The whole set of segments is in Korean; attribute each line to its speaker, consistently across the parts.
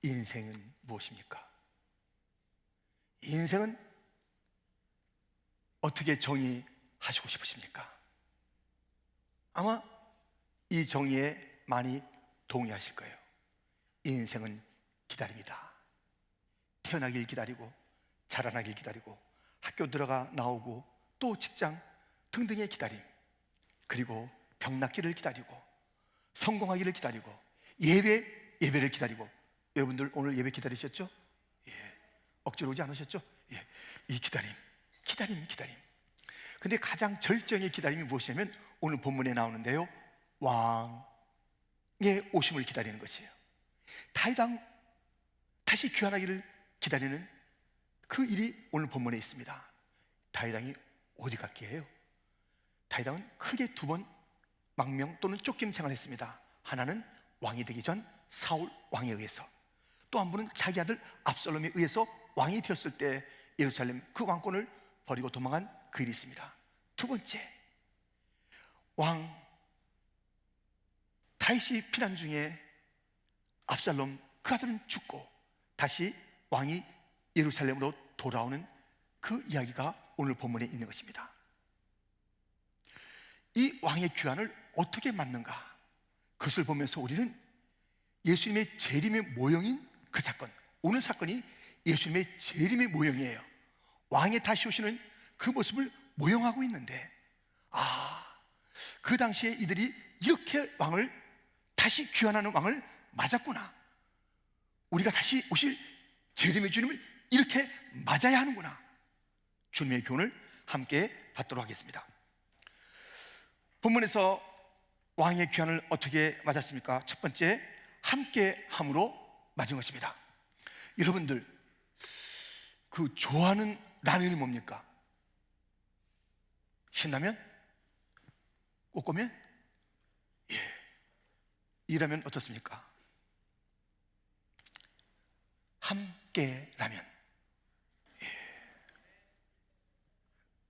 Speaker 1: 인생은 무엇입니까? 인생은 어떻게 정의하시고 싶으십니까? 아마 이 정의에 많이 동의하실 거예요. 인생은 기다립니다. 태어나길 기다리고, 자라나길 기다리고, 학교 들어가 나오고, 또 직장 등등의 기다림, 그리고 병 낫기를 기다리고, 성공하기를 기다리고, 예배를 기다리고. 여러분들 오늘 예배 기다리셨죠? 예. 억지로 오지 않으셨죠? 예. 이 기다림. 근데 가장 절정의 기다림이 무엇이냐면 오늘 본문에 나오는데요, 왕의 오심을 기다리는 것이에요. 다윗 왕 다시 귀환하기를 기다리는 그 일이 오늘 본문에 있습니다. 다윗 왕이 어디 갔기에요? 다윗 왕은 크게 두 번 망명 또는 쫓김 생활을 했습니다. 하나는 왕이 되기 전 사울 왕에 의해서, 또 한 분은 자기 아들 압살롬에 의해서 왕이 되었을 때 예루살렘 그 왕권을 버리고 도망한 그 일이 있습니다. 두 번째, 왕 다윗이 피난 중에 압살롬 그 아들은 죽고 다시 왕이 예루살렘으로 돌아오는 그 이야기가 오늘 본문에 있는 것입니다. 이 왕의 귀환을 어떻게 맞는가, 그것을 보면서 우리는 예수님의 재림의 모형인 그 사건, 오늘 사건이 예수님의 재림의 모형이에요. 왕의 다시 오시는 그 모습을 모형하고 있는데, 그 당시에 이들이 이렇게 왕을 다시 귀환하는 왕을 맞았구나, 우리가 다시 오실 재림의 주님을 이렇게 맞아야 하는구나. 주님의 교훈을 함께 받도록 하겠습니다. 본문에서 왕의 귀환을 어떻게 맞았습니까? 첫 번째, 함께함으로 맞은 것입니다. 여러분들 그 좋아하는 라면이 뭡니까? 신라면? 꼬꼬면? 예. 이 라면 어떻습니까? 함께라면. 예.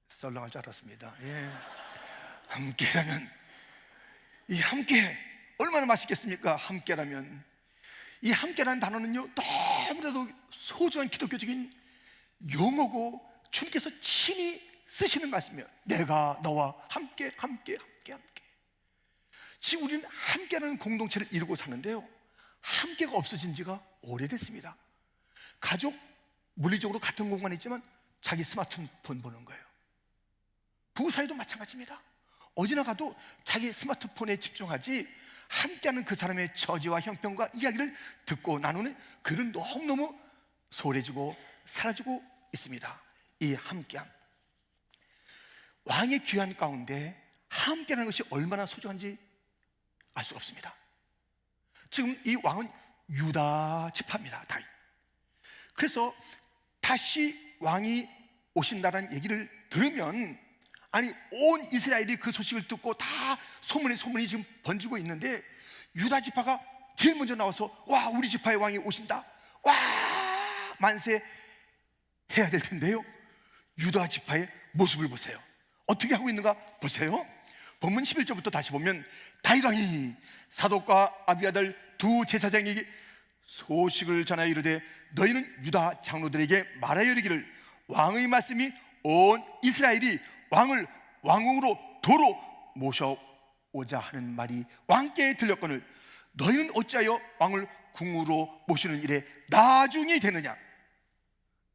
Speaker 1: 썰렁할 줄 알았습니다. 예. 함께라면, 이 함께 얼마나 맛있겠습니까? 함께라면. 이 함께라는 단어는요, 너무나도 소중한 기독교적인 용어고 주님께서 친히 쓰시는 말씀이에요. 내가 너와 함께. 지금 우리는 함께라는 공동체를 이루고 사는데요, 함께가 없어진 지가 오래됐습니다. 가족, 물리적으로 같은 공간에 있지만 자기 스마트폰 보는 거예요. 부부 사이도 마찬가지입니다. 어디나 가도 자기 스마트폰에 집중하지 함께하는 그 사람의 처지와 형편과 이야기를 듣고 나누는 글은 너무너무 소홀해지고 사라지고 있습니다. 이 함께함, 왕의 귀환 가운데 함께라는 것이 얼마나 소중한지 알 수가 없습니다. 지금 이 왕은 유다 지파입니다, 다윗. 그래서 다시 왕이 오신다는 얘기를 들으면, 아니 온 이스라엘이 그 소식을 듣고 다 소문이 지금 번지고 있는데, 유다 지파가 제일 먼저 나와서 와, 우리 지파의 왕이 오신다, 와, 만세 해야 될 텐데요, 유다 지파의 모습을 보세요. 어떻게 하고 있는가 보세요. 본문 11절부터 다시 보면, 다윗 왕이 사독과 아비아달 두 제사장에게 소식을 전하여 이르되 너희는 유다 장로들에게 말하여 이르기를 왕의 말씀이 온 이스라엘이 왕을 왕궁으로 도로 모셔오자 하는 말이 왕께 들렸거늘 너희는 어찌하여 왕을 궁으로 모시는 일에 나중이 되느냐?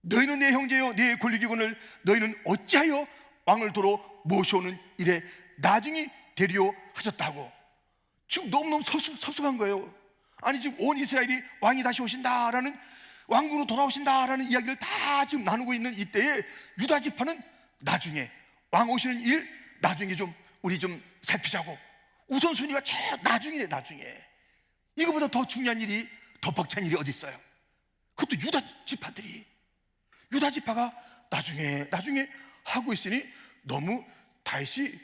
Speaker 1: 너희는 내 형제요 내 권리기관을 너희는 어찌하여 왕을 도로 모셔오는 일에 나중이 되리요 하셨다고. 지금 너무너무 섭섭한 거예요. 아니 지금 온 이스라엘이 왕이 다시 오신다라는, 왕궁으로 돌아오신다라는 이야기를 다 지금 나누고 있는 이때에 유다 지파는 나중에 왕 오시는 일 나중에 좀 우리 좀 살피자고, 우선순위가 저 나중이래. 나중에 이거보다 더 중요한 일이, 더 벅찬 일이 어디 있어요? 그것도 유다 지파가 나중에 하고 있으니 너무 다윗이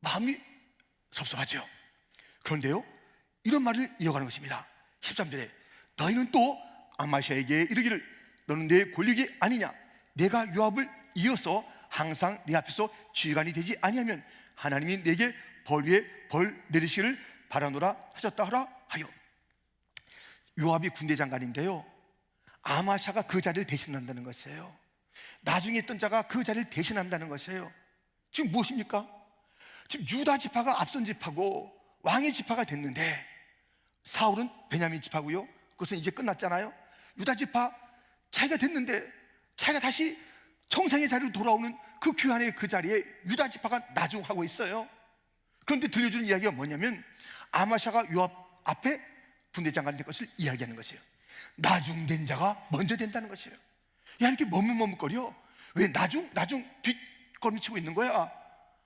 Speaker 1: 마음이 섭섭하죠. 그런데요, 이런 말을 이어가는 것입니다. 13절에 너희는 또 아마샤에게 이르기를 너는 내 권력이 아니냐? 내가 요압을 이어서 항상 네 앞에서 지휘관이 되지 아니하면 하나님이 내게 벌 위에 벌 내리시기를 바라노라 하셨다 하라 하여. 요압이 군대 장관인데요, 아마샤가 그 자리를 대신한다는 것이에요. 나중에 있던 자가 그 자리를 대신한다는 것이에요. 지금 무엇입니까? 지금 유다 지파가 앞선 지파고 왕의 지파가 됐는데, 사울은 베냐민 지파고요, 그것은 이제 끝났잖아요. 유다 지파 자기가 됐는데 자기가 다시 정상의 자리로 돌아오는 그 귀환의 그 자리에 유다 지파가 나중하고 있어요. 그런데 들려주는 이야기가 뭐냐면, 아마샤가 요압 앞에 군대 장관이 된 것을 이야기하는 것이에요. 나중된 자가 먼저 된다는 것이에요. 야, 이렇게 머뭇머뭇거려, 왜 나중 뒷걸음 치고 있는 거야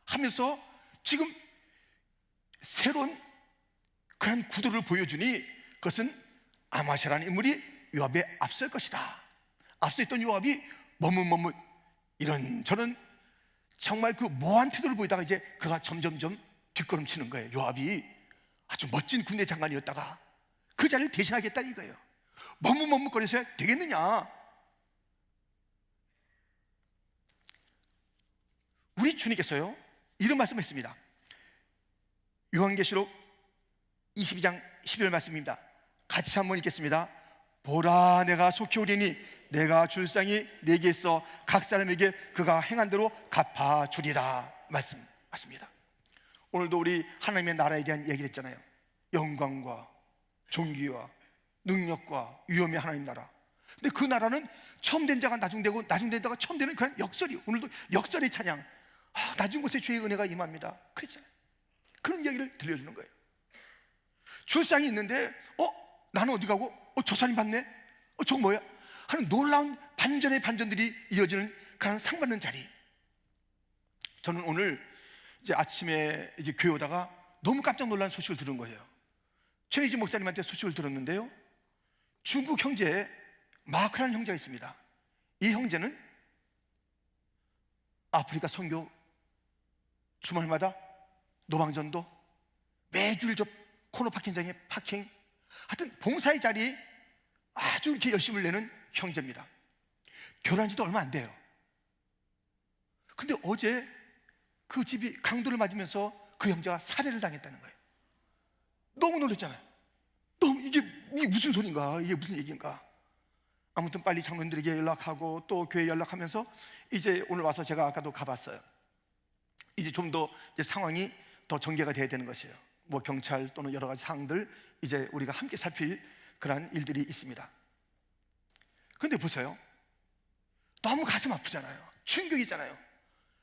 Speaker 1: 하면서 지금 새로운 그런 구도를 보여주니, 그것은 아마샤라는 인물이 요압에 앞설 것이다. 앞서 있던 요압이 머뭇머뭇 이런저런 정말 그 모호한 태도를 보이다가 이제 그가 점점점 뒷걸음치는 거예요. 요압이 아주 멋진 군대 장관이었다가 그 자리를 대신하겠다 이거예요. 머뭇머뭇거려서 되겠느냐? 우리 주님께서요, 이런 말씀했습니다. 요한계시록 22장 12절 말씀입니다. 같이 한번 읽겠습니다. 보라, 내가 속히 오리니 내가 줄 상이 내게 있어 각 사람에게 그가 행한 대로 갚아주리라 말씀하십니다. 오늘도 우리 하나님의 나라에 대한 얘기를 했잖아요. 영광과 존귀와 능력과 위엄의 하나님 나라. 근데 그 나라는 처음 된 자가 나중되고 나중된 자가 처음 되는 그런 역설이, 오늘도 역설의 찬양, 낮은 곳에 주의 은혜가 임합니다, 그렇잖아요. 그런 이야기를 들려주는 거예요. 출상이 있는데 나는 어디 가고 저 사람이 받네, 저거 뭐야 하는 놀라운 반전의 반전들이 이어지는 그런 상 받는 자리. 저는 오늘 이제 아침에 이제 교회 오다가 너무 깜짝 놀란 소식을 들은 거예요. 최니지 목사님한테 소식을 들었는데요, 중국 형제에 마크라는 형제가 있습니다. 이 형제는 아프리카 선교, 주말마다 노방전도, 매주일 저 코너 파킹장에 파킹, 하여튼 봉사의 자리에 아주 이렇게 열심을 내는 형제입니다. 결혼한 지도 얼마 안 돼요. 근데 어제 그 집이 강도를 맞으면서 그 형제가 살해를 당했다는 거예요. 너무 놀랐잖아요. 너무 이게 무슨 소린가, 이게 무슨 얘기인가. 아무튼 빨리 장로님들에게 연락하고 또 교회에 연락하면서 이제 오늘 와서 제가 아까도 가봤어요. 이제 좀 더 상황이 더 전개가 돼야 되는 것이에요. 뭐 경찰 또는 여러 가지 사항들 이제 우리가 함께 살필 그런 일들이 있습니다. 그런데 보세요, 너무 가슴 아프잖아요. 충격이잖아요.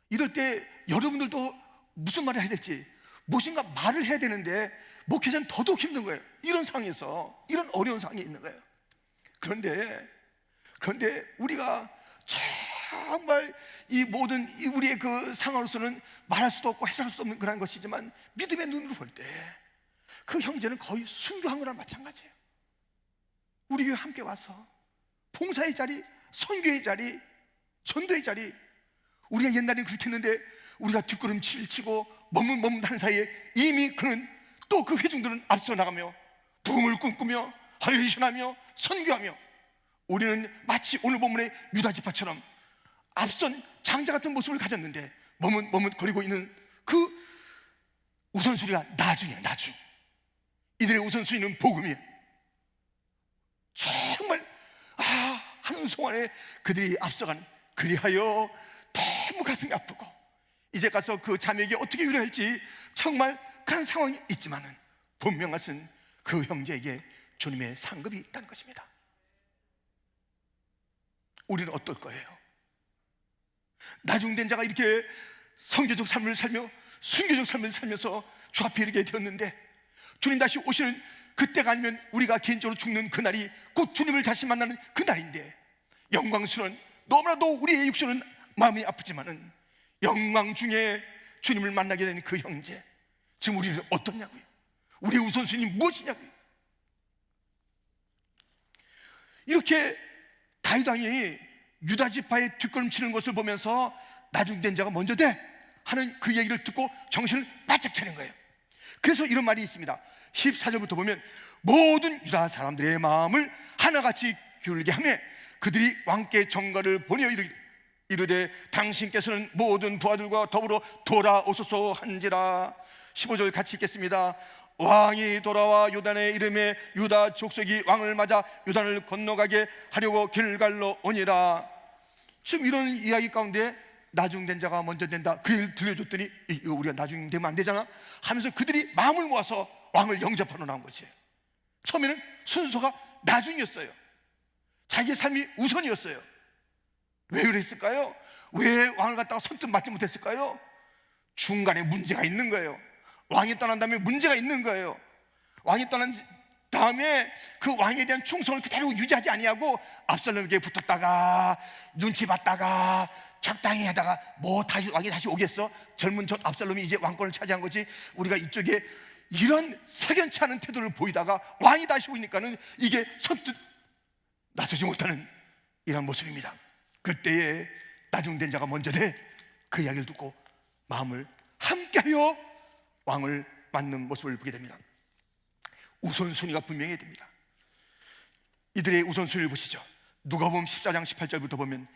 Speaker 1: 이럴 때 여러분들도 무슨 말을 해야 될지, 무엇인가 말을 해야 되는데 목회자는 더더욱 힘든 거예요. 이런 상황에서, 이런 어려운 상황이 있는 거예요. 그런데 우리가 정말 이 모든 우리의 그 상황으로서는 말할 수도 없고 해석할 수 없는 그런 것이지만, 믿음의 눈으로 볼 때 그 형제는 거의 순교한 거랑 마찬가지예요. 우리 교회 함께 와서 봉사의 자리, 선교의 자리, 전도의 자리, 우리가 옛날에는 그렇게 했는데 우리가 뒷걸음질 치고 머뭇머뭇하는 사이에 이미 그는 또 그 회중들은 앞서 나가며 부흥을 꿈꾸며 헌신하며 선교하며, 우리는 마치 오늘 본문의 유다 지파처럼 앞선 장자 같은 모습을 가졌는데 머뭇머뭇거리고 있는 그 우선순위가 나중. 이들의 우선순위는 복음이에요. 정말 하는 동안에 그들이 앞서간, 그리하여 너무 가슴이 아프고 이제 가서 그 자매에게 어떻게 위로할지 정말 그런 상황이 있지만은, 분명한 것은 그 형제에게 주님의 상급이 있다는 것입니다. 우리는 어떨 거예요? 나중된 자가 이렇게 성교적 삶을 살며 순교적 삶을 살면서 주 앞에 이르게 되었는데, 주님 다시 오시는 그때가 아니면 우리가 개인적으로 죽는 그날이 곧 주님을 다시 만나는 그날인데, 영광스러운, 너무나도 우리의 육신은 마음이 아프지만은 영광 중에 주님을 만나게 되는 그 형제, 지금 우리는 어떻냐고요? 우리의 우선순위 무엇이냐고요? 이렇게 다윗 왕이 유다 지파의 뒷걸음치는 것을 보면서 나중된 자가 먼저 돼 하는 그 얘기를 듣고 정신을 바짝 차린 거예요. 그래서 이런 말이 있습니다. 14절부터 보면, 모든 유다 사람들의 마음을 하나같이 기울게 하며 그들이 왕께 전가를 보내어 이르되 당신께서는 모든 부하들과 더불어 돌아오소서 한지라. 15절 같이 읽겠습니다. 왕이 돌아와 요단의 이름에 유다 족속이 왕을 맞아 요단을 건너가게 하려고 길갈로 오니라. 지금 이런 이야기 가운데 나중된 자가 먼저 된다, 그 얘기를 들려줬더니 이거 우리가 나중 되면 안 되잖아 하면서 그들이 마음을 모아서 왕을 영접하러 나온 것이에요. 처음에는 순서가 나중이었어요. 자기의 삶이 우선이었어요. 왜 그랬을까요? 왜 왕을 갖다가 선뜻 맞지 못했을까요? 중간에 문제가 있는 거예요. 왕이 떠난 다음에 문제가 있는 거예요. 왕이 떠난 다음에 그 왕에 대한 충성을 그대로 유지하지 아니하고 압살롬에게 붙었다가 눈치 봤다가 적당히 하다가 뭐 다시 왕이 다시 오겠어? 젊은 저 압살롬이 이제 왕권을 차지한 거지, 우리가 이쪽에 이런 석연치 않은 태도를 보이다가 왕이 다시 오니까는 이게 선뜻 나서지 못하는 이런 모습입니다. 그때에 나중된 자가 먼저 돼 그 이야기를 듣고 마음을 함께하여 왕을 맞는 모습을 보게 됩니다. 우선순위가 분명해야 됩니다. 이들의 우선순위를 보시죠. 누가복음 14장 18절부터 보면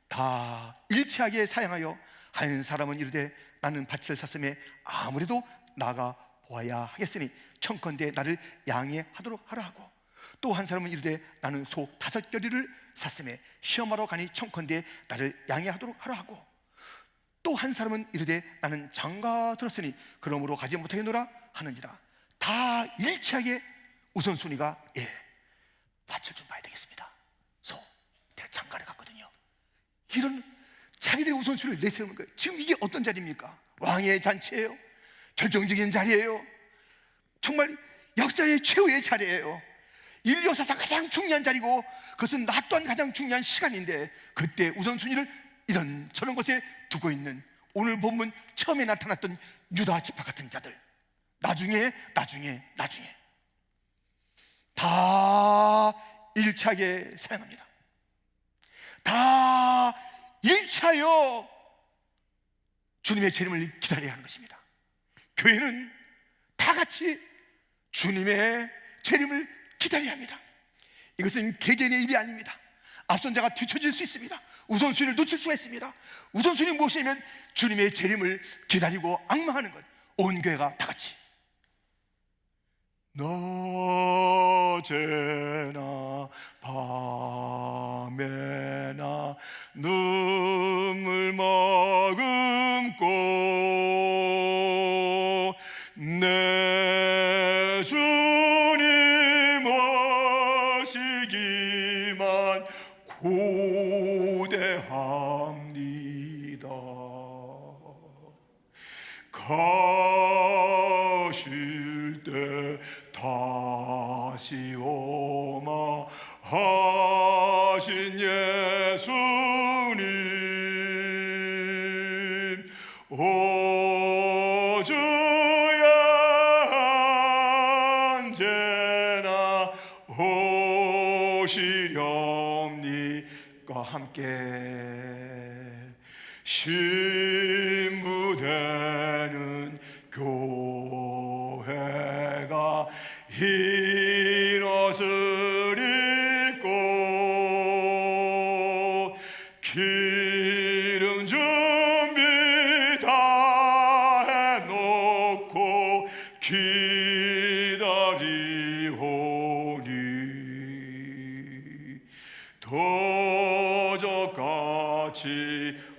Speaker 1: 다 일치하게 사양하여 한 사람은 이르되 나는 밭을 샀음에 아무래도 나가 보아야 하겠으니 청컨대 나를 양해하도록 하라 하고, 또 한 사람은 이르되 나는 소 5겨리를 샀음에 시험하러 가니 청컨대 나를 양해하도록 하라 하고, 또 한 사람은 이르되 나는 장가 들었으니 그러므로 가지 못하겠노라 하는지라. 다 일치하게 우선순위가 밭을 좀 봐야 되겠습니다. 내가 장가를 갔거든요. 이런 자기들의 우선순위를 내세우는 거예요. 지금 이게 어떤 자리입니까? 왕의 잔치예요. 결정적인 자리예요. 정말 역사의 최후의 자리예요. 인류 역사상 가장 중요한 자리고 그것은 나 또한 가장 중요한 시간인데, 그때 우선순위를 이런 저런 것에 두고 있는 오늘 본문 처음에 나타났던 유다 지파 같은 자들, 나중에 다 일치하게 사용합니다. 다 일치하여 주님의 재림을 기다려야 하는 것입니다. 교회는 다 같이 주님의 재림을 기다려야 합니다. 이것은 개개인의 일이 아닙니다. 앞선 자가 뒤처질 수 있습니다. 우선순위를 놓칠 수가 있습니다. 우선순위 무엇이냐면 주님의 재림을 기다리고 앙망하는 것. 온 교회가 다 같이 낮에나 밤에나 눈물 머금고 내 주님 오시기만 고대합니다. 가실 때 다시 오마 하신 예수님 오 주야 언제나 오시렵니까. 함께 신부되는 교회가 흰 옷을 입고 기름 준비 다 해놓고 기다리오니 도적같이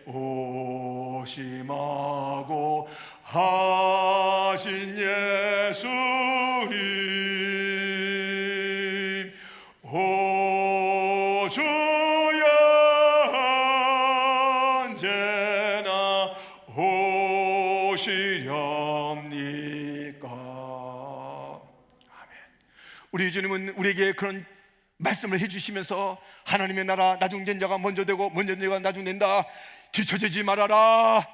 Speaker 1: 오심하고 하신 예수님 오 주야 언제나 오시렵니까. 아멘. 우리 주님은 우리에게 그런 말씀을 해주시면서 하나님의 나라 나중된 자가 먼저 되고 먼저 된 자가 나중된다, 뒤처지지 말아라,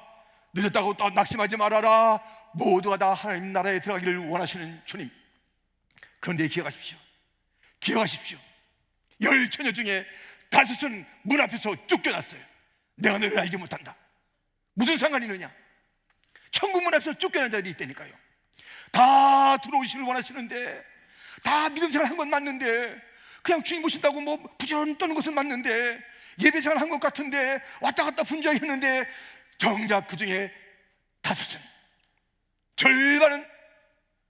Speaker 1: 늦었다고 또 낙심하지 말아라, 모두가 다 하나님 나라에 들어가기를 원하시는 주님. 그런데 기억하십시오. 열 처녀 중에 5은 문 앞에서 쫓겨났어요. 내가 너를 알지 못한다. 무슨 상관이 있느냐? 천국 문 앞에서 쫓겨난 자들이 있다니까요. 다 들어오시길 원하시는데, 다 믿음 생활 한 건 맞는데, 그냥 주님 보신다고 뭐 부지런 떠는 것은 맞는데, 예배 생활 한 것 같은데, 왔다 갔다 분주하게 했는데, 정작 그 중에 5은, 절반은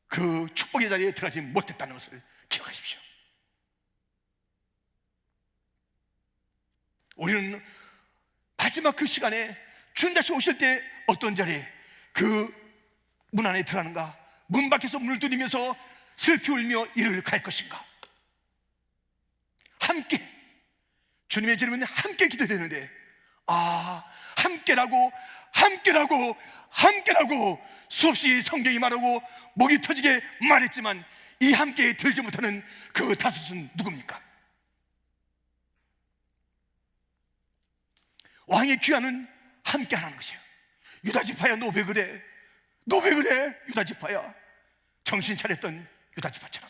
Speaker 1: 그 축복의 자리에 들어가지 못했다는 것을 기억하십시오. 우리는 마지막 그 시간에 주님 다시 오실 때 어떤 자리에 그 문 안에 들어가는가, 문 밖에서 문을 두드리면서 슬피 울며 이를 갈 것인가. 함께 주님의 재림은 함께 기도되는데, 함께라고 수없이 성경이 말하고 목이 터지게 말했지만 이 함께에 들지 못하는 그 다섯은 누굽니까? 왕의 귀환은 함께 하는 것이에요. 유다지파야, 너 왜 그래? 너 왜 그래? 유다지파야. 정신 차렸던 유다지파처럼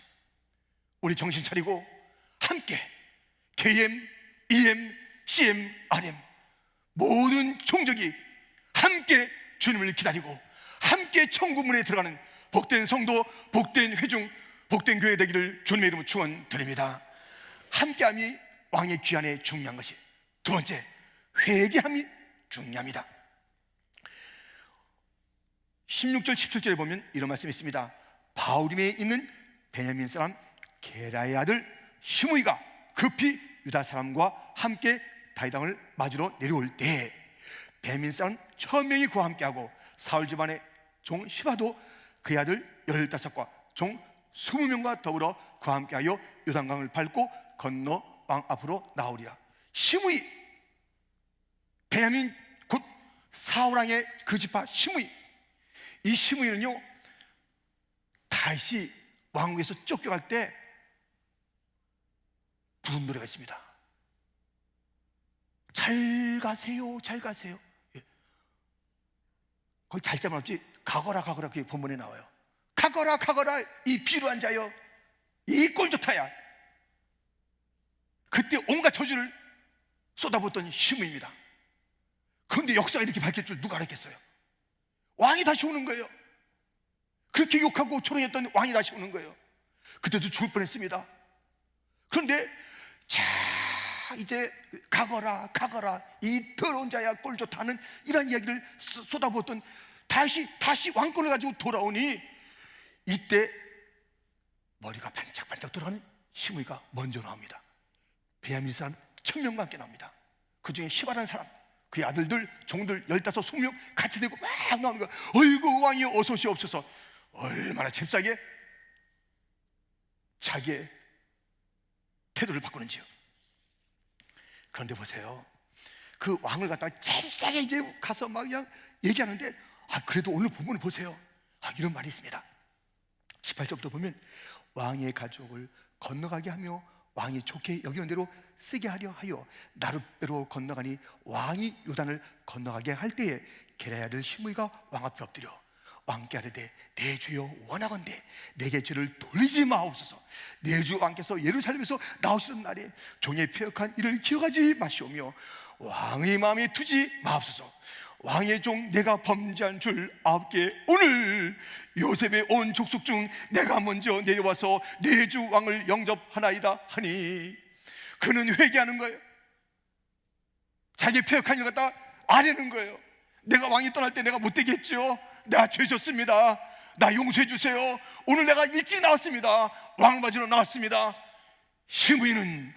Speaker 1: 우리 정신 차리고 함께 KM, EM, CM, RM 모든 종족이 함께 주님을 기다리고 함께 천국문에 들어가는 복된 성도, 복된 회중, 복된 교회 되기를 주님의 이름으로 축원드립니다. 함께함이 왕의 귀환에 중요한 것이. 두 번째, 회개함이 중요합니다. 16절 17절에 보면 이런 말씀이 있습니다. 바울임에 있는 베냐민 사람 게라의 아들 시므이가 급히 유다 사람과 함께 다윗왕을 맞으러 내려올 때 베냐민 사람 1000명이 그와 함께하고 사울 집안의 종 시바도 그의 아들 15과 종 20명과 더불어 그와 함께하여 요단강을 밟고 건너 왕 앞으로 나오리라. 시므이, 베냐민 곧 사울왕의 그 지파 시므이. 이 시므이는요, 다윗이 왕국에서 쫓겨갈 때 부른 노래가 있습니다. 잘 가세요, 잘 가세요. 예. 거기 잘 자만 없지, 가거라 가거라 그게 본문에 나와요. 가거라 가거라 이 비루한 자여, 이 꼴 좋다야. 그때 온갖 저주를 쏟아붓던 시므이입니다. 그런데 역사가 이렇게 밝힐 줄 누가 알았겠어요? 왕이 다시 오는 거예요. 그렇게 욕하고 조롱했던 왕이 다시 오는 거예요. 그때도 죽을 뻔했습니다. 그런데 자, 이제 가거라 이 더러운 자야 꼴 좋다는 이런 이야기를 쏟아부었던 다시 왕권을 가지고 돌아오니 이때 머리가 반짝반짝 돌아가는 시므이가 먼저 나옵니다. 베냐민 사람 1000명과 함께 나옵니다. 그 중에 시바라는 사람, 그의 아들들, 종들 15, 20명 같이 들고 막 나오는 거야. 어이구 왕이 어서 오시옵소서. 얼마나 잽싸게 자기의 태도를 바꾸는지요. 그런데 보세요, 그 왕을 갖다가 잽싸게 이제 가서 막 그냥 얘기하는데, 그래도 오늘 본문을 보세요. 이런 말이 있습니다. 18절부터 보면 왕의 가족을 건너가게 하며 왕이 좋게 여기는 대로 쓰게 하려 하여 나룻배로 건너가니 왕이 요단을 건너가게 할 때에 게라의 아들 시므이가 왕 앞에 엎드려 왕께 아뢰되 내 주여 원하건대 내게 죄를 돌리지 마옵소서. 내 주 왕께서 예루살렘에서 나오시던 날에 종의 패역한 일을 기억하지 마시오며 왕의 마음에 두지 마옵소서. 왕의 종 내가 범죄한 줄 아옵게 오늘 요셉의 온 족속 중 내가 먼저 내려와서 내 주 왕을 영접하나이다 하니. 그는 회개하는 거예요. 자기 패역한 일 갖다 아뢰는 거예요. 내가 왕이 떠날 때 내가 못되게 했죠. 내가 죄 졌습니다. 나 용서해 주세요. 오늘 내가 일찍 나왔습니다. 왕 맞으러 나왔습니다. 시므이는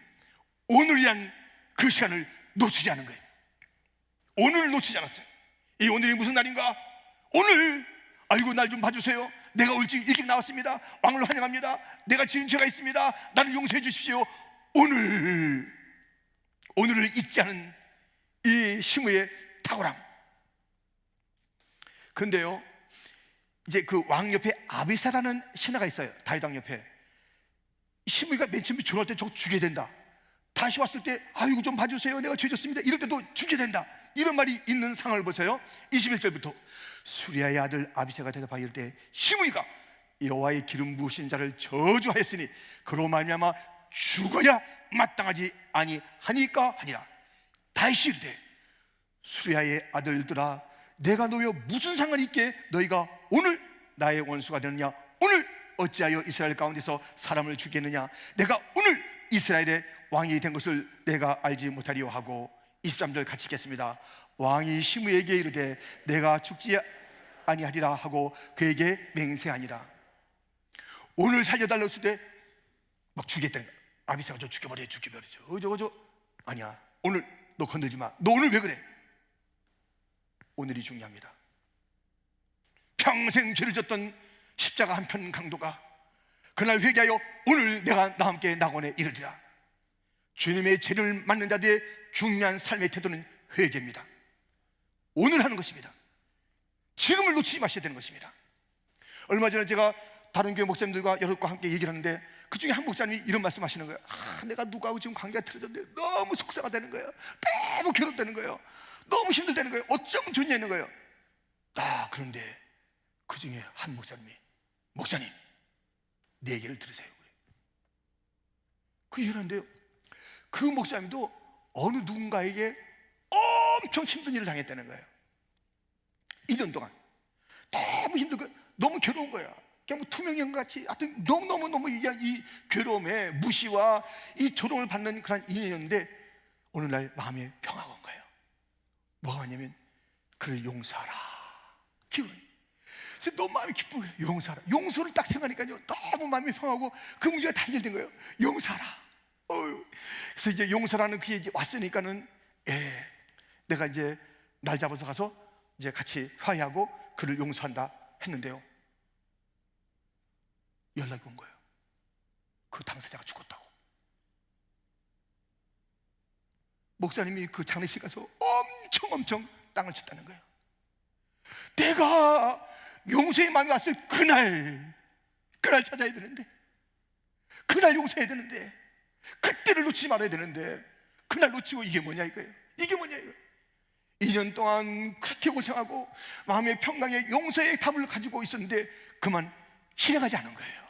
Speaker 1: 오늘이란 그 시간을 놓치지 않은 거예요. 오늘을 놓치지 않았어요. 이 오늘이 무슨 날인가? 오늘, 아이고 날 좀 봐주세요. 내가 일찍 나왔습니다. 왕을 환영합니다. 내가 지은 죄가 있습니다. 나를 용서해 주십시오. 오늘을 잊지 않은 이 시므이의 탁월함. 근데요, 이제 그 왕 옆에 아비사라는 신하가 있어요. 다윗 왕 옆에. 시므이가 맨 처음에 조롱할 때 저거 죽여야 된다. 다시 왔을 때 아이고 좀 봐주세요. 내가 죄 졌습니다. 이럴 때도 죽여야 된다. 이런 말이 있는 상황을 보세요. 21절부터 수리아의 아들 아비새가 대답하여 이를 때 시므이가 여호와의 기름 부으신 자를 저주하였으니 그로 말미암아 죽어야 마땅하지 아니하니까 하니라. 다윗이 이르되 수리아의 아들들아 내가 너희와 무슨 상관이 있게 너희가 오늘 나의 원수가 되느냐? 오늘 어찌하여 이스라엘 가운데서 사람을 죽이느냐? 내가 오늘 이스라엘의 왕이 된 것을 내가 알지 못하리요 하고. 23절 같이 읽겠습니다. 왕이 시므이에게 이르되 내가 죽지 아니하리라 하고 그에게 맹세하니라. 오늘 살려달라고 했을 때 막 죽겠다는 거야. 아비새가 저 죽여버리죠. 어저 아니야, 오늘 너 건들지 마. 너 오늘 왜 그래? 오늘이 중요합니다. 평생 죄를 졌던 십자가 한편 강도가 그날 회개하여 오늘 내가 나와 함께 낙원에 이르리라. 주님의 죄를 맡는 자들의 중요한 삶의 태도는 회개입니다. 오늘 하는 것입니다. 지금을 놓치지 마셔야 되는 것입니다. 얼마 전에 제가 다른 교회 목사님들과 여러분과 함께 얘기를 하는데 그 중에 한 목사님이 이런 말씀 하시는 거예요. 내가 누구하고 지금 관계가 틀어졌는데 너무 속상하다는 거예요. 너무 괴롭다는 거예요. 너무 힘들다는 거예요. 어쩌면 좋냐 있는 거예요. 그런데 그 중에 한 목사님이 목사님 내 얘기를 들으세요. 그 얘기를 하는데요, 그 목사님도 어느 누군가에게 엄청 힘든 일을 당했다는 거예요. 2년 동안 너무 힘들고 너무 괴로운 거야. 그냥 뭐 투명형 같이 하여튼 너무 이 괴로움에 무시와 이 조롱을 받는 그런 인연이었는데 어느 날 마음에 평화가 온 거예요. 뭐가 왔냐면 그를 용서하라. 기분이. 그래서 너무 마음이 기쁘고 용서하라. 용서를 딱 생각하니까요 너무 마음이 평하고 그 문제가 다 해결된 거예요. 용서하라. 그래서 이제 용서라는 그 얘기 왔으니까는 내가 이제 날 잡아서 가서 이제 같이 화해하고 그를 용서한다 했는데요, 연락이 온 거예요. 그 당사자가 죽었다고. 목사님이 그 장례식 가서 엄청 땅을 쳤다는 거예요. 내가 용서의 마음이 왔을 그날 찾아야 되는데, 그날 용서해야 되는데, 그때를 놓치지 말아야 되는데 그날 놓치고 이게 뭐냐 이거예요. 2년 동안 그렇게 고생하고 마음의 평강에 용서의 답을 가지고 있었는데 그만 실행하지 않은 거예요.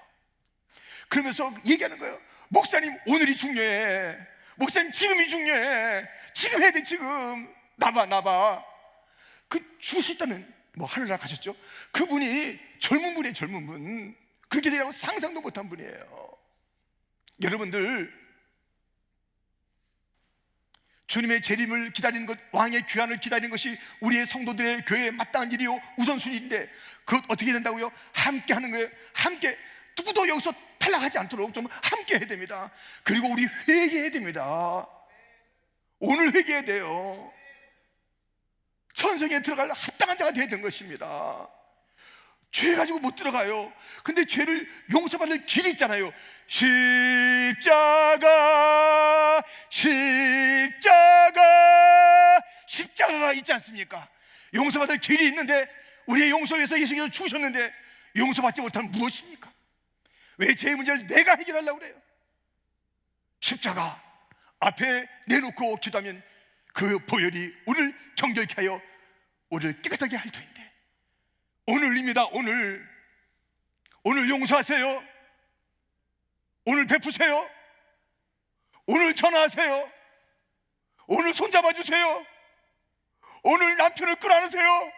Speaker 1: 그러면서 얘기하는 거예요. 목사님 오늘이 중요해. 목사님 지금이 중요해. 지금 해야 돼. 지금 나봐. 그 죽으셨다는 뭐 하늘나라 가셨죠. 그분이 젊은 분이에요. 젊은 분. 그렇게 되라고 상상도 못한 분이에요. 여러분들 주님의 재림을 기다리는 것, 왕의 귀환을 기다리는 것이 우리의 성도들의 교회에 마땅한 일이요 우선순위인데 그것 어떻게 된다고요? 함께 하는 거예요. 함께. 누구도 여기서 탈락하지 않도록 좀 함께 해야 됩니다. 그리고 우리 회개해야 됩니다. 오늘 회개해야 돼요. 천성에 들어갈 합당한 자가 돼야 되는 것입니다. 죄 가지고 못 들어가요. 근데 죄를 용서받을 길이 있잖아요. 십자가가 있지 않습니까? 용서받을 길이 있는데 우리의 용서를 위해서 예수님께서 죽으셨는데 용서받지 못하면 무엇입니까? 왜 제 문제를 내가 해결하려고 그래요? 십자가 앞에 내놓고 기도하면 그 보혈이 우리를 정결케 하여 우리를 깨끗하게 할 터인데 오늘입니다. 오늘 용서하세요. 오늘 베푸세요. 오늘 전화하세요. 오늘 손잡아 주세요. 오늘 남편을 끌어안으세요.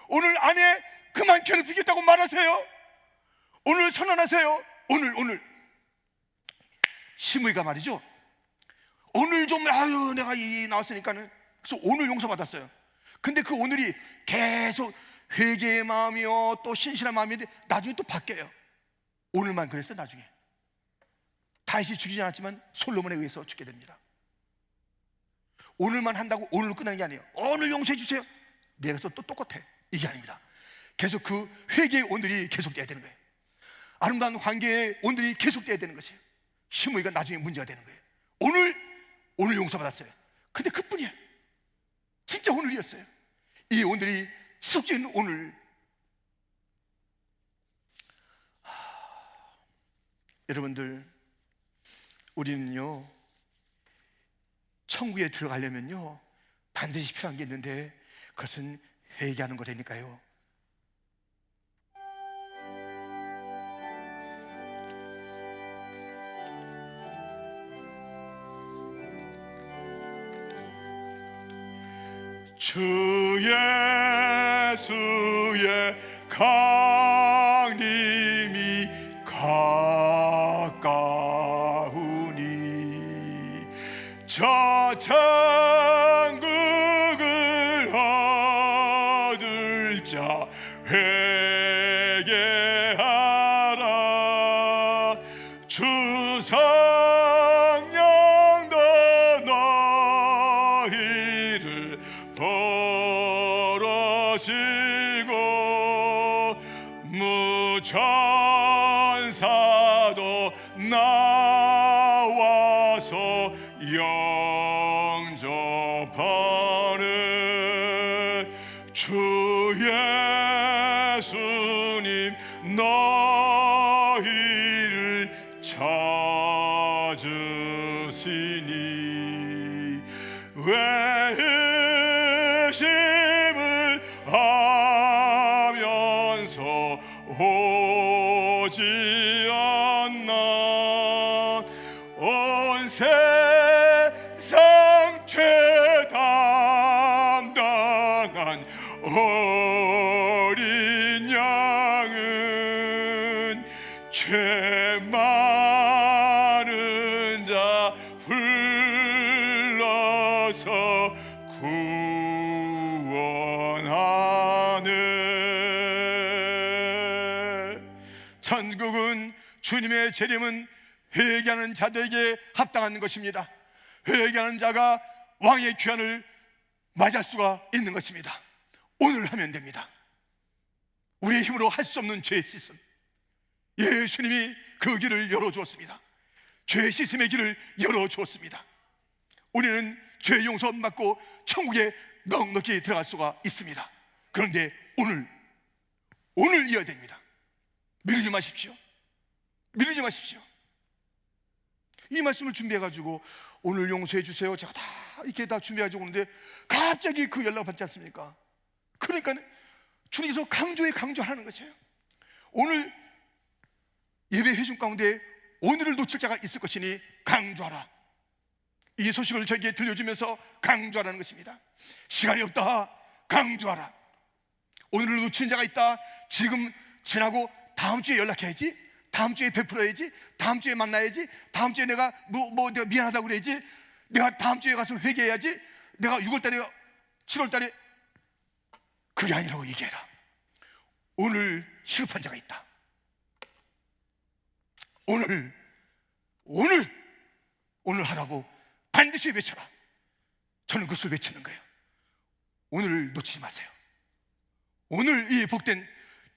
Speaker 1: 오늘 아내 그만 괴롭히겠다고 말하세요. 오늘 선언하세요. 오늘 시므이가 말이죠, 오늘 좀 내가 나왔으니까는 그래서 오늘 용서받았어요. 근데 그 오늘이 계속 회개의 마음이요 또 신실한 마음인데 나중에 또 바뀌어요. 오늘만 그랬어요. 나중에 다윗이 죽이지 않았지만 솔로몬에 의해서 죽게 됩니다. 오늘만 한다고 오늘로 끝나는 게 아니에요. 오늘 용서해 주세요. 내가서 또 똑같아. 이게 아닙니다. 계속 그 회개의 오늘이 계속돼야 되는 거예요. 아름다운 관계의 오늘이 계속돼야 되는 것이에요. 시므이가 나중에 문제가 되는 거예요. 오늘 용서받았어요. 근데 그뿐이야. 진짜 오늘이었어요. 이 오늘이 지속적인 오늘. 여러분들 우리는요 천국에 들어가려면요 반드시 필요한 게 있는데 그것은 회개하는 거라니까요. 주 예수의 강림이 가까우니 저 천국을 얻을 자 회개하라. 무상량도 너희를 벌어시고 무천사도 나와서 영접하는 주 예수님 너희를 찾으시니 외심을 하면서 오지 않나 온 세상 죄 담당한 어린 양은 죄 많은 자 불러서 구원하네. 천국은 주님의 재림은 회개하는 자들에게 합당한 것입니다. 회개하는 자가 왕의 귀환을 맞이할 수가 있는 것입니다. 오늘 하면 됩니다. 우리의 힘으로 할 수 없는 죄의 씻음, 예수님이 그 길을 열어주었습니다. 죄의 씻음의 길을 열어주었습니다. 우리는 죄의 용서 받고 천국에 넉넉히 들어갈 수가 있습니다. 그런데 오늘 이어야 됩니다. 미루지 마십시오. 미루지 마십시오. 이 말씀을 준비해가지고 오늘 용서해 주세요, 제가 다 이렇게 다 준비해가지고 오는데 갑자기 그 연락 받지 않습니까? 그러니까 주님께서 강조하는 것이에요. 오늘 예배 회중 가운데 오늘을 놓칠 자가 있을 것이니 강조하라. 이 소식을 저에게 들려주면서 강조하라는 것입니다. 시간이 없다, 강조하라. 오늘을 놓치는 자가 있다, 지금 지나고 다음 주에 연락해야지, 다음 주에 베풀어야지, 다음 주에 만나야지, 다음 주에 내가 내가 미안하다고 그래야지, 내가 다음 주에 가서 회개해야지, 내가 6월달에 7월달에. 그게 아니라고 얘기해라. 오늘 시급한 자가 있다. 오늘 하라고 반드시 외쳐라. 저는 그것을 외치는 거예요. 오늘을 놓치지 마세요. 오늘 이 복된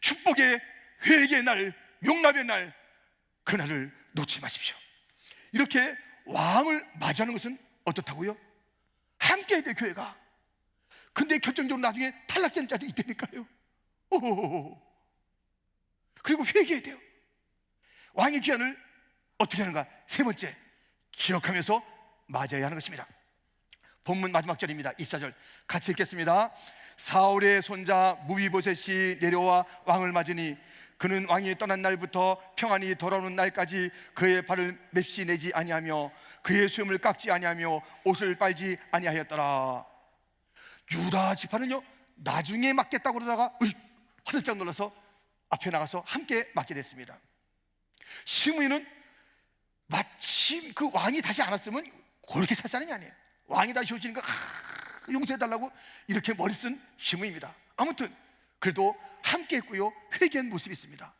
Speaker 1: 축복의 회개의 날, 용납의 날, 그날을 놓치지 마십시오. 이렇게 왕을 맞이하는 것은 어떻다고요? 함께 해야 돼, 교회가. 근데 결정적으로 나중에 탈락된 자들이 있다니까요. 그리고 회개해야 돼요. 왕의 귀환을 어떻게 하는가? 세 번째, 기억하면서 맞아야 하는 것입니다. 본문 마지막 절입니다. 24절 같이 읽겠습니다. 사울의 손자 무비보셋이 내려와 왕을 맞으니 그는 왕이 떠난 날부터 평안히 돌아오는 날까지 그의 발을 맵시 내지 아니하며 그의 수염을 깎지 아니하며 옷을 빨지 아니하였더라. 유다 지파는요, 나중에 맞겠다고 그러다가 화들짝 놀라서 앞에 나가서 함께 맞게 됐습니다. 시므이는 마침 그 왕이 다시 안 왔으면 그렇게 살 사람이 아니에요. 왕이 다시 오시니까 용서해달라고 이렇게 머리 쓴 시므이입니다. 아무튼 그래도 함께 했고요, 회개한 모습이 있습니다.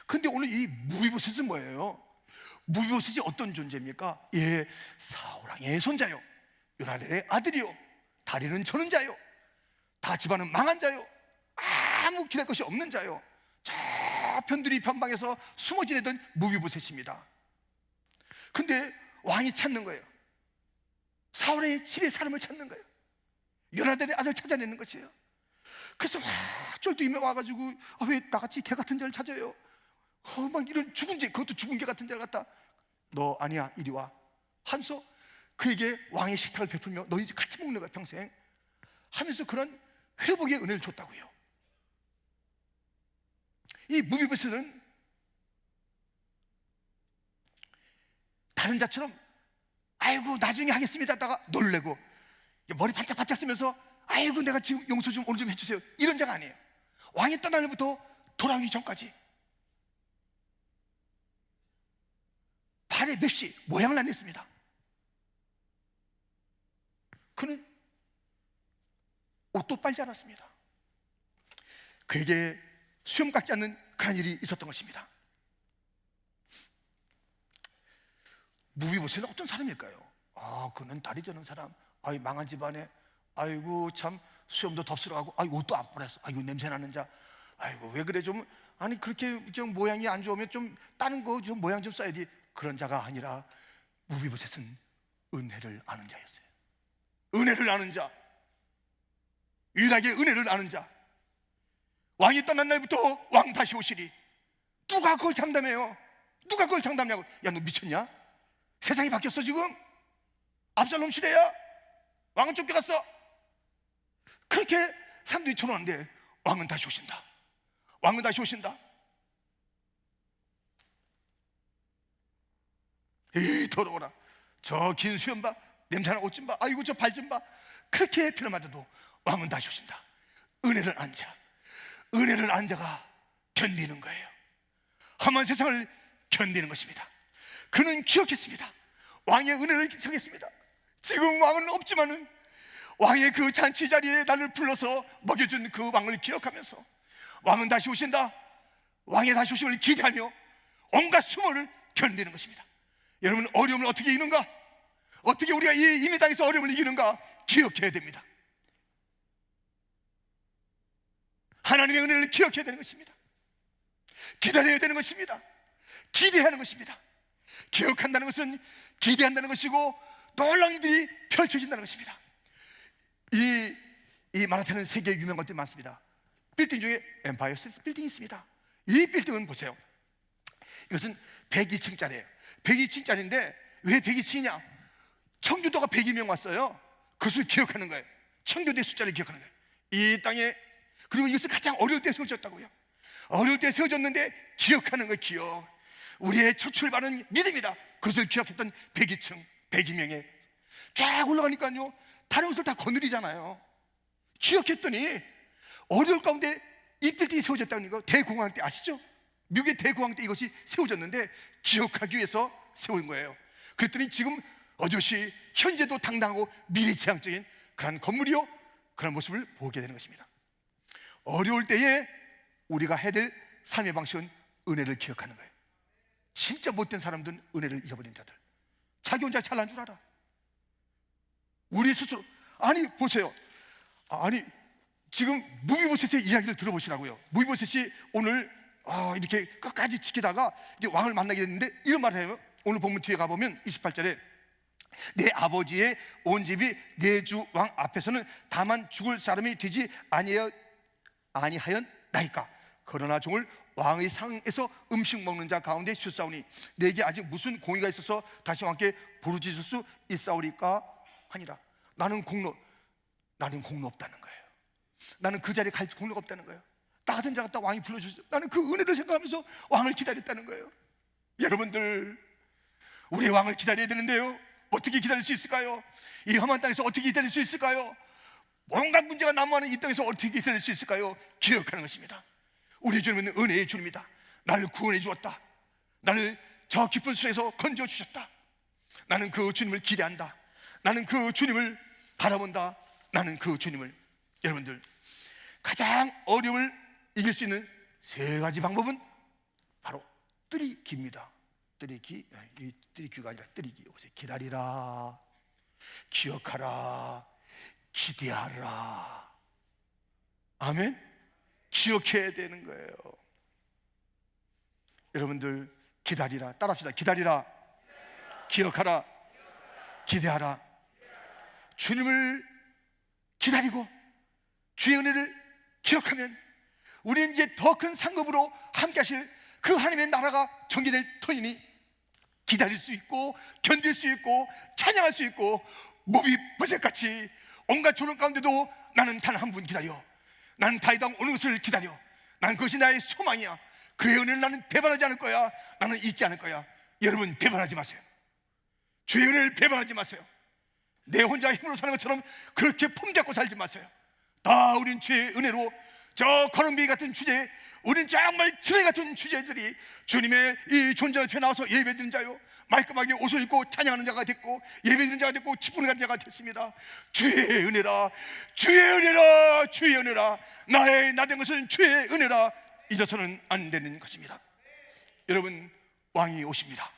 Speaker 1: 근데 오늘 이 무비보셋은 뭐예요? 무비보셋이 어떤 존재입니까? 예, 사울왕의 손자요, 요나단의 아들이요, 다리는 저는 자요, 다 집안은 망한 자요, 아무 기댈 것이 없는 자요, 저 편들이 변방에서 숨어 지내던 무비보셋입니다. 근데 왕이 찾는 거예요. 사울의 집에 사람을 찾는 거예요. 요나단의 아들 찾아내는 것이에요. 그래서 쫄뚝이며 와가지고 왜 나같이 개 같은 자를 찾아요? 막 이런 죽은 개, 그것도 죽은 개 같은 자를 갖다, 너 아니야, 이리 와 하면서 그에게 왕의 식탁을 베풀며 너 이제 같이 먹는 거야, 평생 하면서 그런 회복의 은혜를 줬다고요. 이 무비보셋은 다른 자처럼 아이고 나중에 하겠습니다 하다가 놀래고 머리 반짝반짝 쓰면서 아이고 내가 지금 용서 좀 오늘 좀 해주세요, 이런 자가 아니에요. 왕이 떠날 날부터 돌아오기 전까지 발에 맵시 모양을 안 냈습니다. 그는 옷도 빨지 않았습니다. 그에게 수염 깎지 않는 그런 일이 있었던 것입니다. 무비보셋은 어떤 사람일까요? 그는 다리 저는 사람, 망한 집안에, 아이고 참 수염도 덥스러하고, 옷도 안 빨았어, 아이고 냄새 나는 자, 아이고 왜 그래 좀, 그렇게 좀 모양이 안 좋으면 좀 다른 거 좀 모양 좀 써야지. 그런 자가 아니라 무비보셋은 은혜를 아는 자였어요. 은혜를 아는 자, 유일하게 은혜를 아는 자. 왕이 떠난 날부터 왕 다시 오시리. 누가 그걸 장담해요? 누가 그걸 장담냐고. 야, 너 미쳤냐? 세상이 바뀌었어 지금. 압살롬 시대야. 왕은 쫓겨갔어. 그렇게 사람들이 전하는데 왕은 다시 오신다. 왕은 다시 오신다. 에이 더러워라. 저 긴 수염 봐, 냄새나는 옷 좀 봐, 아이고 저 발 좀 봐. 그렇게 피를 왕은 다시 오신다. 은혜를 안 자, 은혜를 안 자가 견디는 거예요. 험한 세상을 견디는 것입니다. 그는 기억했습니다. 왕의 은혜를 기억했습니다. 지금 왕은 없지만은 왕의 그 잔치 자리에 나를 불러서 먹여준 그 왕을 기억하면서 왕은 다시 오신다. 왕의 다시 오심을 기대하며 온갖 수모를 견디는 것입니다. 여러분, 어려움을 어떻게 이기는가? 어떻게 우리가 이 땅에서 어려움을 이기는가? 기억해야 됩니다. 하나님의 은혜를 기억해야 되는 것입니다. 기다려야 되는 것입니다. 기대하는 것입니다. 기억한다는 것은 기대한다는 것이고 놀라운 일들이 펼쳐진다는 것입니다. 이 마라테는 세계에 유명한 것들이 많습니다. 빌딩 중에 엠파이어 스테이트 빌딩이 있습니다. 이 빌딩은 보세요. 이것은 102층짜리예요. 102층짜리인데 왜 102층이냐? 청교도가 102명 왔어요. 그것을 기억하는 거예요. 청교도의 숫자를 기억하는 거예요. 이 땅에. 그리고 이것을 가장 어려울 때 세워졌다고요. 어려울 때 세워졌는데 기억하는 거예요. 기억. 우리의 첫 출발은 믿음이다. 그것을 기억했던 102층 102명에 쫙 올라가니까요 다른 것을 다 거느리잖아요. 기억했더니 어려울 가운데 이 빌딩이 세워졌다는 거. 대공황 때 아시죠? 미국의 대공황 때 이것이 세워졌는데 기억하기 위해서 세운 거예요. 그랬더니 지금 어저씨 현재도 당당하고 미래지향적인 그런 건물이요, 그런 모습을 보게 되는 것입니다. 어려울 때에 우리가 해야 될 삶의 방식은 은혜를 기억하는 거예요. 진짜 못된 사람들은 은혜를 잊어버린 자들. 자기 혼자 잘난 줄 알아. 우리 스스로. 보세요. 지금 무비보셋의 이야기를 들어보시라고요. 무비보셋이 오늘 이렇게 끝까지 지키다가 이제 왕을 만나게 됐는데 이런 말을 해요. 오늘 본문 뒤에 가보면 28절에 내 아버지의 온 집이 내 주 왕 앞에서는 다만 죽을 사람이 되지 아니하였나이까. 그러나 종을 왕의 상에서 음식 먹는 자 가운데 슛사오니 내게 아직 무슨 공의가 있어서 다시 왕께 부르짖을 수 있사오리까 하니라. 나는 공로 없다는 거예요. 나는 그 자리에 갈 공로가 없다는 거예요. 나 같은 자가 딱 왕이 불러주셨어요. 나는 그 은혜를 생각하면서 왕을 기다렸다는 거예요. 여러분들, 우리 왕을 기다려야 되는데요, 어떻게 기다릴 수 있을까요? 이 험한 땅에서 어떻게 기다릴 수 있을까요? 온갖 문제가 난무하는 이 땅에서 어떻게 기다릴 수 있을까요? 기억하는 것입니다. 우리 주님은 은혜의 주님이다. 나를 구원해 주었다. 나를 저 깊은 수에서 건져 주셨다. 나는 그 주님을 기대한다. 나는 그 주님을 바라본다. 나는 그 주님을. 여러분들, 가장 어려움을 이길 수 있는 세 가지 방법은 바로 뜨리기입니다. 뜨리기가 아니라 뜨리기. 기다리라, 기억하라, 기대하라. 아멘. 기억해야 되는 거예요. 여러분들, 기다리라. 따라합시다. 기다리라, 기억하라, 기대하라. 주님을 기다리고 주의 은혜를 기억하면 우리는 이제 더 큰 상급으로 함께 하실 그 하나님의 나라가 전개될 터이니 기다릴 수 있고 견딜 수 있고 찬양할 수 있고, 무비보셋같이 온갖 조롱 가운데도 나는 단 한 분 기다려. 나는 다윗왕 오는 것을 기다려. 난 그것이 나의 소망이야. 그의 은혜를 나는 배반하지 않을 거야. 나는 잊지 않을 거야. 여러분, 배반하지 마세요. 주의 은혜를 배반하지 마세요. 내 혼자 힘으로 사는 것처럼 그렇게 폼잡고 살지 마세요. 다 우린 주의 은혜로, 저 거렁비 같은 주제, 우린 정말 쓰레기 같은 주제들이 주님의 이 존재 앞에 나와서 예배드리는 자요, 말끔하게 옷을 입고 찬양하는 자가 됐고 예배드리는 자가 됐고 기쁨을 자가 됐습니다. 주의 은혜라, 주의 은혜라, 주의 은혜라. 나의 나 된 것은 주의 은혜라. 잊어서는 안 되는 것입니다. 여러분, 왕이 오십니다.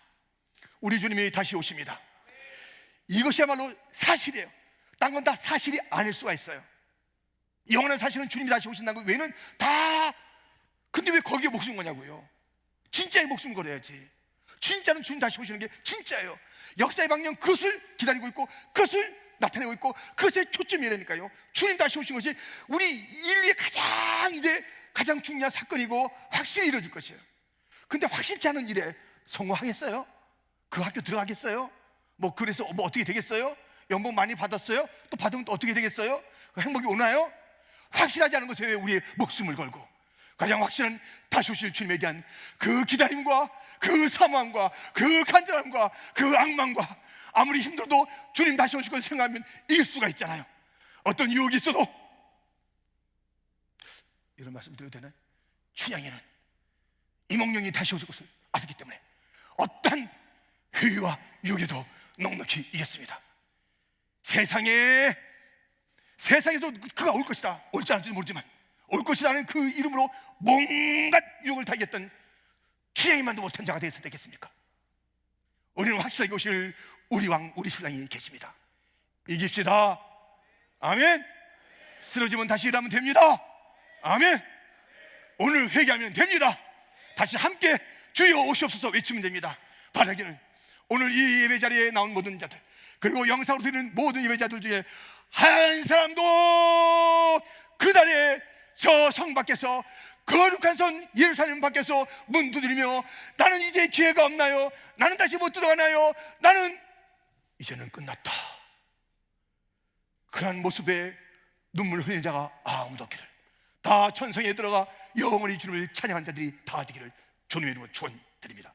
Speaker 1: 우리 주님이 다시 오십니다. 이것이야말로 사실이에요. 딴 건 다 사실이 아닐 수가 있어요. 영원한 사실은 주님이 다시 오신다는 거 외에는 다. 근데 왜 거기에 목숨 거냐고요. 진짜에 목숨 걸어야지. 진짜는 주님 다시 오시는 게 진짜예요. 역사의 방향 그것을 기다리고 있고 그것을 나타내고 있고 그것의 초점이라니까요. 주님 다시 오신 것이 우리 인류의 가장 중요한 사건이고 확실히 이루어질 것이에요. 근데 확실치 않은 일에 성공하겠어요? 그 학교 들어가겠어요? 뭐 그래서 뭐 어떻게 되겠어요? 연봉 많이 받았어요? 또 받으면 또 어떻게 되겠어요? 행복이 오나요? 확실하지 않은 것에 왜 우리의 목숨을 걸고 가장 확실한 다시 오실 주님에 대한 그 기다림과 그 사모함과 그 간절함과 그 악망과 아무리 힘들어도 주님 다시 오실 것을 생각하면 이길 수가 있잖아요. 어떤 유혹이 있어도. 이런 말씀 드려도 되나요? 춘향이는 이몽룡이 다시 오실 것을 알았기 때문에 어떤 회유와 유혹에도 넉넉히 이겼습니다. 세상에도 그가 올 것이다, 올지 않을지도 모르지만 올 것이라는 그 이름으로 온갖 유혹을 다 이겼던 춘향이만도 못한 자가 되었을 때겠습니까? 우리는 확실하게 오실 우리 왕, 우리 신랑이 계십니다. 이깁시다. 아멘. 쓰러지면 다시 일하면 됩니다. 아멘. 오늘 회개하면 됩니다. 다시 함께 주여 오시옵소서 외치면 됩니다. 바라기는 오늘 이 예배 자리에 나온 모든 자들, 그리고 영상으로 드리는 모든 예배자들 중에 한 사람도 그날에 저 성 밖에서, 거룩한 성 예루살렘 밖에서 문 두드리며 나는 이제 기회가 없나요? 나는 다시 못 들어가나요? 나는 이제는 끝났다, 그런 모습에 눈물 흘리는 자가 아무도 없기를, 다 천성에 들어가 영원히 주님을 찬양한 자들이 다 되기를 주님의 이름으로 축원드립니다.